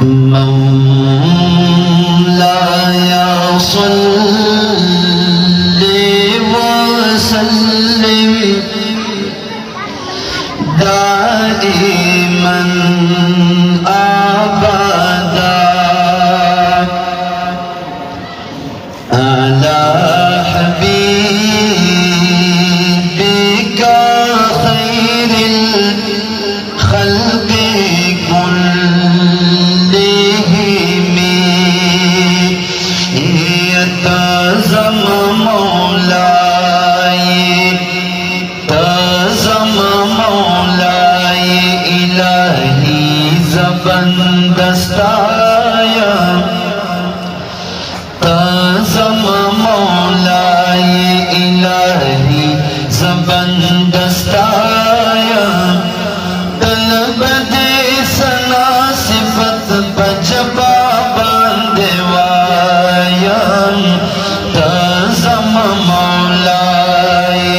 مولاي صل وسلم دائما أبدا على حبيبك خير الخلق كلهم يتزم مولاي تزم مولاي إلهي زبان دستايا تزم مولاي إلهي زبان دستايا طلب دے سنا صفت بجبا باندوایا تزم مولاي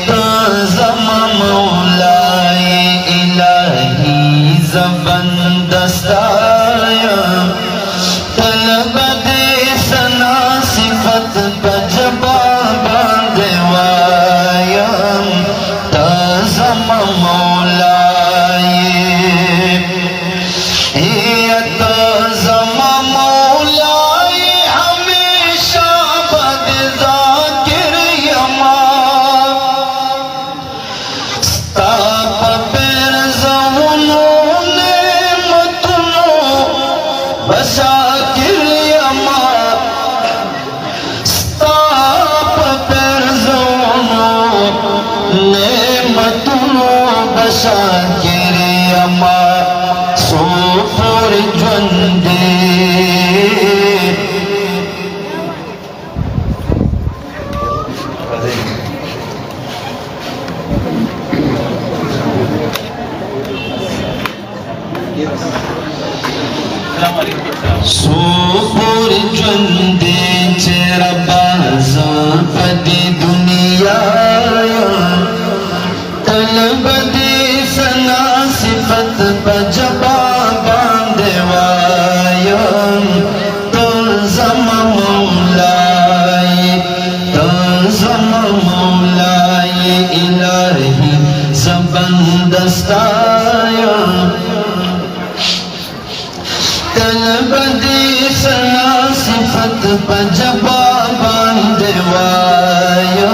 تزم مولاي إلهي زبان دستايا طلب دے سنا صفت بجبا باندوایا تزم مولاي تزم مولاي ہمیشہ بد ذاکر یما ستاپ پر زونوں نعمتوں بشاکر یما ستاپ پر زونوں نعمتوں بشاکر یما سوپر جندے سوپر جندے چرا بازاں پدی دنیا طلب دی سنا صفت بجبا باندوایا تزم مولاي تزم مولاي إلهي زبان دستایا طلب دی سنا صفت بجبا باندوایا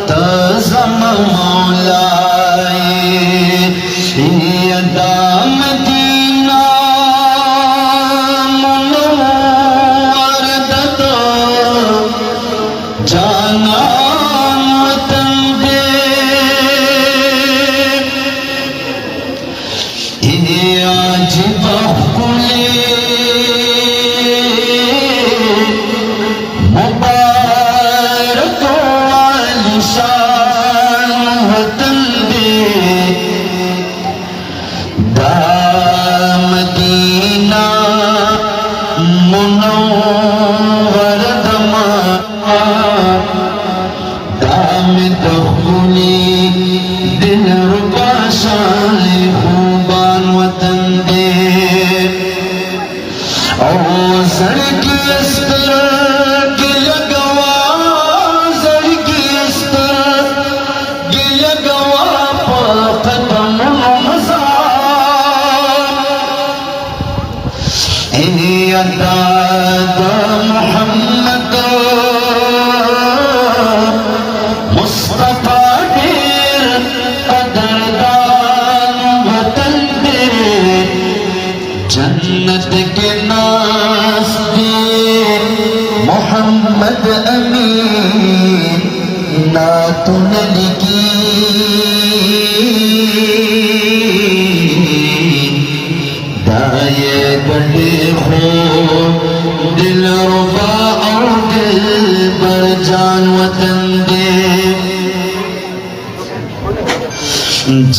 تزم مولاي یدا مدینہ منور دتا جانا وطن دے آج بخلے مبارک عالیشان وطن دے دا مدینہ منور دما دام دخلی دل ربا شان خوبان وطن دے او زڑکی استر گلیا گوا زڑکی استر گلیا گوا پا قدم مزار داد محمد مصطفیٰ دیر قدردان وطن دے جنت کے ناس دے محمد امین ناتن لکی دائے بڑے خو دل ربا اور دل بر جان وطن دے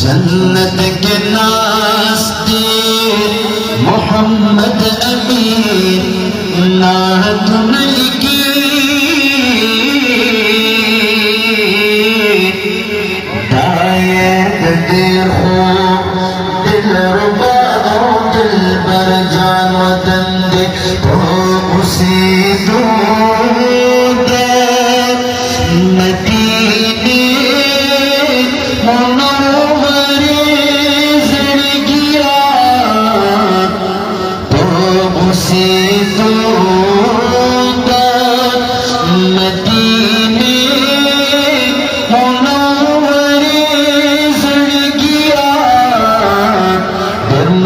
جنت کے ناس دے محمد امین ناتن لکی دائے بڑے خو دل ربا اور دل بر جان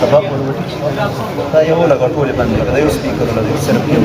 Sebab tayo wala ka tuloy pan kada yung speaker wala yung serap yung